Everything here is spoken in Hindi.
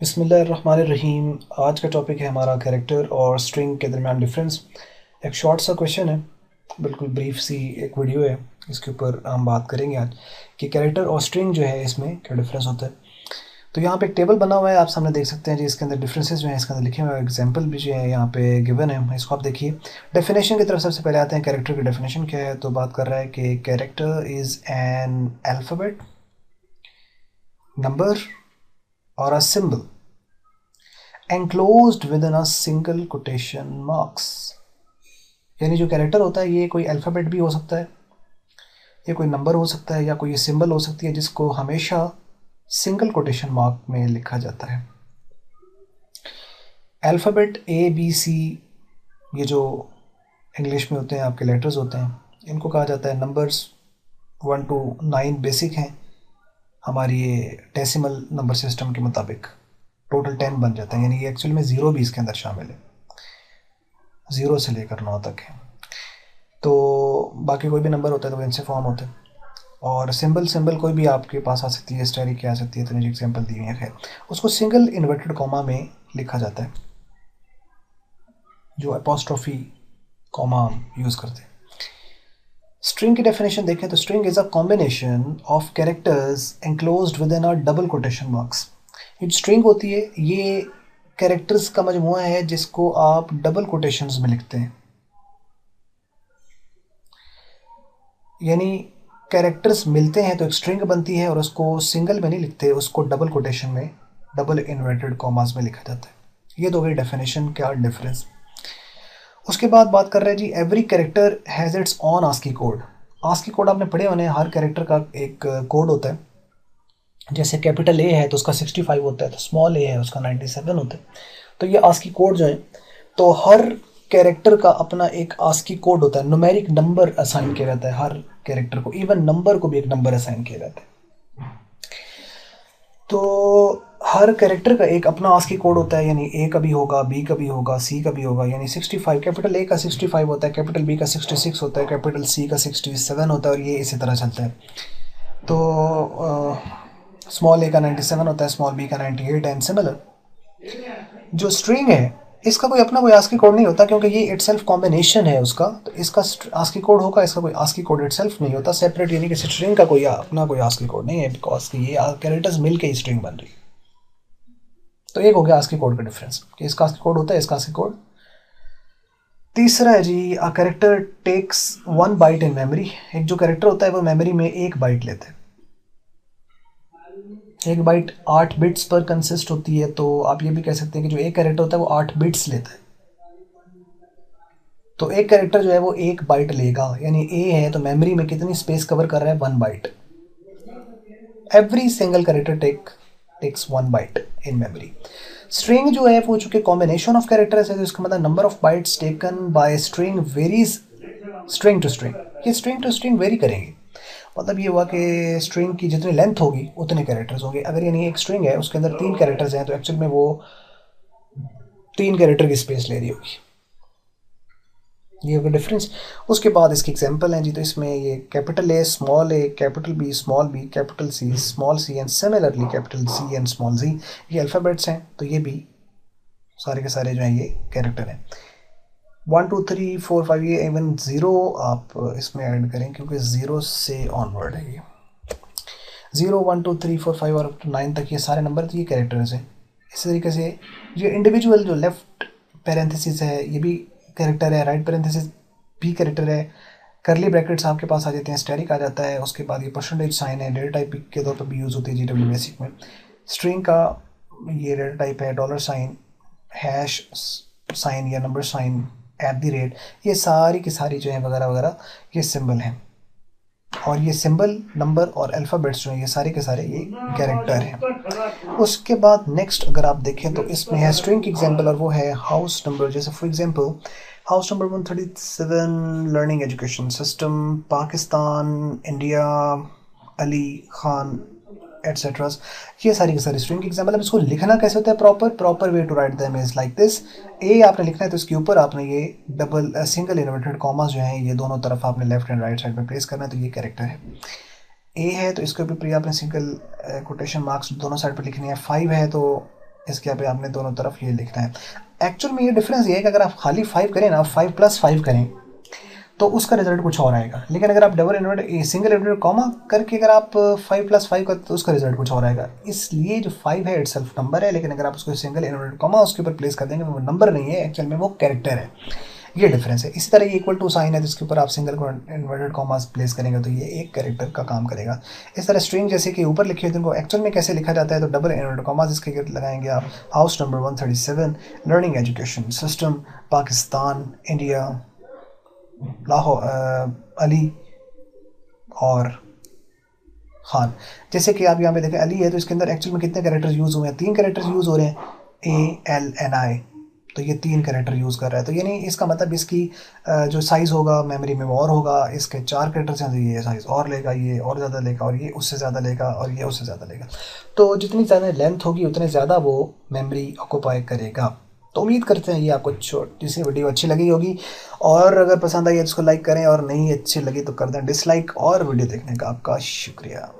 बिस्मिल्लाहिर्रहमानिर्रहीम। आज का टॉपिक है हमारा कैरेक्टर और स्ट्रिंग के दरमियान डिफरेंस। एक शॉर्ट सा क्वेश्चन है, बिल्कुल ब्रीफ सी एक वीडियो है। इसके ऊपर हम बात करेंगे आज कि कैरेक्टर और स्ट्रिंग जो है इसमें क्या डिफरेंस होता है। तो यहाँ पे एक टेबल बना हुआ है, आप सामने देख सकते हैं जी। इसके अंदर डिफरेंसेस जो हैं इसके अंदर लिखे हुए हैं, एग्जांपल भी जो है यहाँ पे गिवन है। इसको आप देखिए। डेफिनेशन की तरफ सबसे पहले आते हैं। कैरेक्टर की डेफिनेशन क्या है, तो बात कर रहा है कि character is an alphabet, number और a symbol enclosed within a single quotation marks। यानी जो कैरेक्टर होता है ये कोई अल्फ़ाबेट भी हो सकता है, ये कोई नंबर हो सकता है, या कोई सिंबल हो सकती है जिसको हमेशा सिंगल कोटेशन मार्क में लिखा जाता है। अल्फ़ाबेट ए बी सी, ये जो इंग्लिश में होते हैं आपके लेटर्स होते हैं, इनको कहा जाता है नंबर्स। 1 to 9 बेसिक हैं हमारी ये डेसिमल नंबर सिस्टम के मुताबिक। टोटल 10 बन जाता है, यानी ये एक्चुअल में ज़ीरो भी इसके अंदर शामिल है, 0 से लेकर 9 तक है। तो बाकी कोई भी नंबर होता है तो वो इनसे फॉर्म होते हैं। और सिंबल कोई भी आपके पास आ सकती है, स्टैरिक की आ सकती है, तो मुझे एग्जांपल दी हुई है। खैर, उसको सिंगल इन्वर्टेड कॉमा में लिखा जाता है, जो अपोस्ट्रोफी कॉमा यूज़ करते हैं। स्ट्रिंग की डेफिनेशन देखें तो string is a combination of characters enclosed with in a double quotation marks. ये स्ट्रिंग होती है, ये कैरेक्टर्स का मजमूआ है जिसको आप डबल कोटेशंस में लिखते हैं। यानी कैरेक्टर्स मिलते हैं तो एक स्ट्रिंग बनती है, और उसको सिंगल में नहीं लिखते, उसको डबल कोटेशन में, डबल इन्वर्टेड कॉमास में लिखा जाता है। ये तो गई डेफिनेशन का डिफरेंस। उसके बाद बात कर रहे हैं जी, every character has its own ASCII code. ASCII code आपने पढ़े होने, हर कैरेक्टर का एक कोड होता है। जैसे कैपिटल ए है तो उसका 65 होता है, तो स्मॉल ए है उसका 97 होता है। तो ये आस्की कोड जो है, तो हर कैरेक्टर का अपना एक आस्की कोड होता है। न्यूमेरिक नंबर असाइन किया जाता है हर कैरेक्टर को, इवन नंबर को भी एक नंबर असाइन किया जाता है। तो हर कैरेक्टर का एक अपना आस्की कोड होता है, यानी ए का भी होगा, बी का भी होगा, सी का भी होगा। यानी 65, कैपिटल ए का 65 होता है, कैपिटल बी का 66 होता है, कैपिटल सी का 67 होता है, और ये इसी तरह चलता है। तो स्मॉल ए का 97 होता है, स्मॉल बी का 98 एंड सिमिलर। जो स्ट्रिंग है इसका कोई अपना कोई आस्की कोड नहीं होता, क्योंकि ये इटसेल्फ कॉम्बिनेशन है उसका। तो इसका आस्की कोड होगा, इसका कोई आस्की कोड इटसेल्फ नहीं होता सेपरेट, यानी कि स्ट्रिंग का कोई अपना कोई आस्की कोड नहीं है, बिकॉज ये कैरेक्टर्स मिल के स्ट्रिंग बन रही है। तो एक हो गया आस्की कोड का डिफरेंस कि इसका आस्की कोड होता है, इसका आस्की कोड। तीसरा है जी, a character takes 1 byte in memory. एक जो कैरेक्टर होता है वो मेमोरी में 1 बाइट लेते हैं। 1 बाइट 8 बिट्स पर कंसिस्ट होती है, तो आप ये भी कह सकते हैं कि जो एक कैरेक्टर होता है वो 8 बिट्स लेता है। तो एक कैरेक्टर जो है वो 1 बाइट लेगा, यानी ए है तो मेमोरी में कितनी स्पेस कवर कर रहा है, 1 byte. Every single character takes 1 byte in memory. String जो है वो चूंकि कॉम्बिनेशन ऑफ कैरेक्टर्स है, तो इसका मतलब number of bytes taken by string varies string to string. ये स्ट्रिंग टू स्ट्रिंग वेरी करेंगे। मतलब ये हुआ कि स्ट्रिंग की जितनी लेंथ होगी उतने कैरेक्टर्स होंगे। अगर यानी एक स्ट्रिंग है उसके अंदर 3 कैरेक्टर्स हैं, तो एक्चुअल में वो 3 कैरेक्टर की स्पेस ले रही होगी। ये होगा डिफरेंस। उसके बाद इसकी एग्जांपल है जी। तो इसमें ये capital A, capital B, capital C, small C and similarly capital C and small G, ये अल्फ़ाबेट्स हैं। तो ये भी सारे के सारे जो हैं ये कैरेक्टर हैं। 1 2 3 4 5, ये इवन 0 आप इसमें ऐड करें, क्योंकि 0 से ऑनवर्ड है ये। 0 1 2 3 4 5 और अप टू 9 तक ये सारे नंबर, तो ये कैरेक्टर्स हैं। इसी तरीके से ये इंडिविजुअल जो लेफ्ट पैरेंथेसिस है ये भी कैरेक्टर है, राइट पैरेंथेसिस भी कैरेक्टर है। करली ब्रैकेट्स आपके पास आ जाते हैं, स्टैरिक आ जाता है। उसके बाद ये परसेंटेज साइन है, डेटा टाइप के तौर पर भी यूज़ होती है GW बेसिक में। स्ट्रिंग का ये डेटा टाइप है, डॉलर साइन, हैश साइन या number sign, at the rate, ये सारी की सारी जो है वगैरह वगैरह ये सिंबल हैं। और ये सिंबल, नंबर और अल्फ़ाबेट्स जो हैं ये सारे के सारे ये कैरेक्टर हैं। उसके बाद नेक्स्ट अगर आप देखें तो इसमें है स्ट्रिंग की एग्जांपल, और वो है हाउस नंबर। जैसे for example house number 137 learning education system, Pakistan, India, Ali Khan etcetera. ये सारी की सारी स्ट्रिंग की एग्जांपल। अब इसको लिखना कैसे होता है, proper way to write them is like this. A आपने लिखना है तो इसके ऊपर आपने ये डबल सिंगल इन्वर्टेड कॉमास जो हैं ये दोनों तरफ आपने लेफ्ट एंड राइट साइड में प्लेस करना है। तो ये कैरेक्टर है, ए है तो इसके ऊपर आपने सिंगल कोटेशन मार्क्स दोनों साइड पर लिखने हैं। 5 है तो इसके यहाँ पे आपने दोनों तरफ ये लिखना है। एक्चुअल में ये डिफरेंस ये है कि अगर आप खाली 5 करें ना, 5+5 करें तो उसका रिजल्ट कुछ और आएगा, लेकिन अगर आप double inverted single inverted comma करके अगर आप 5+5 करते तो उसका रिजल्ट कुछ और आएगा। इसलिए जो 5 है इटसेल्फ नंबर है, लेकिन अगर आप उसको सिंगल इन्वर्टेड कॉमा उसके ऊपर प्लेस कर देंगे वो नंबर नहीं है, एक्चुअल में वो कैरेक्टर है। ये डिफरेंस है। इसी तरह ये इक्वल टू साइन है, जिसके ऊपर आप सिंगल इन्वर्टेड कॉमास प्लेस करेंगे तो ये एक कैरेक्टर का काम करेगा। इस तरह स्ट्रिंग जैसे कि ऊपर लिखे हुए उनको एक्चुअल में कैसे लिखा जाता है, तो डबल इन्वर्टेड कॉमास इसके गिर्द लगाएंगे आप। House number 137, learning education system, Pakistan, India, Lahore, Ali और खान। जैसे कि आप यहाँ पे देखें अली है तो इसके अंदर एक्चुअल में कितने कैरेक्टर्स यूज़ हुए हैं, 3 कैरेक्टर्स यूज़ हो रहे हैं, ALNI, तो ये 3 कैरेक्टर यूज़ कर रहा है। तो यानी इसका मतलब इसकी जो साइज़ होगा मेमोरी में वो और होगा। इसके 4 कैरेक्टर्स हैं तो ये साइज़ और लेगा, ये और ज़्यादा लेगा, और ये उससे ज़्यादा लेगा, और ये उससे ज़्यादा लेगा। तो जितनी ज़्यादा लेंथ होगी उतने ज़्यादा वो मेमोरी ऑक्यूपाई करेगा। तो उम्मीद करते हैं ये आपको छोटी सी वीडियो अच्छी लगी होगी, और अगर पसंद आई है तो इसको लाइक करें, और नहीं अच्छी लगी तो कर दें डिसलाइक। और वीडियो देखने का आपका शुक्रिया।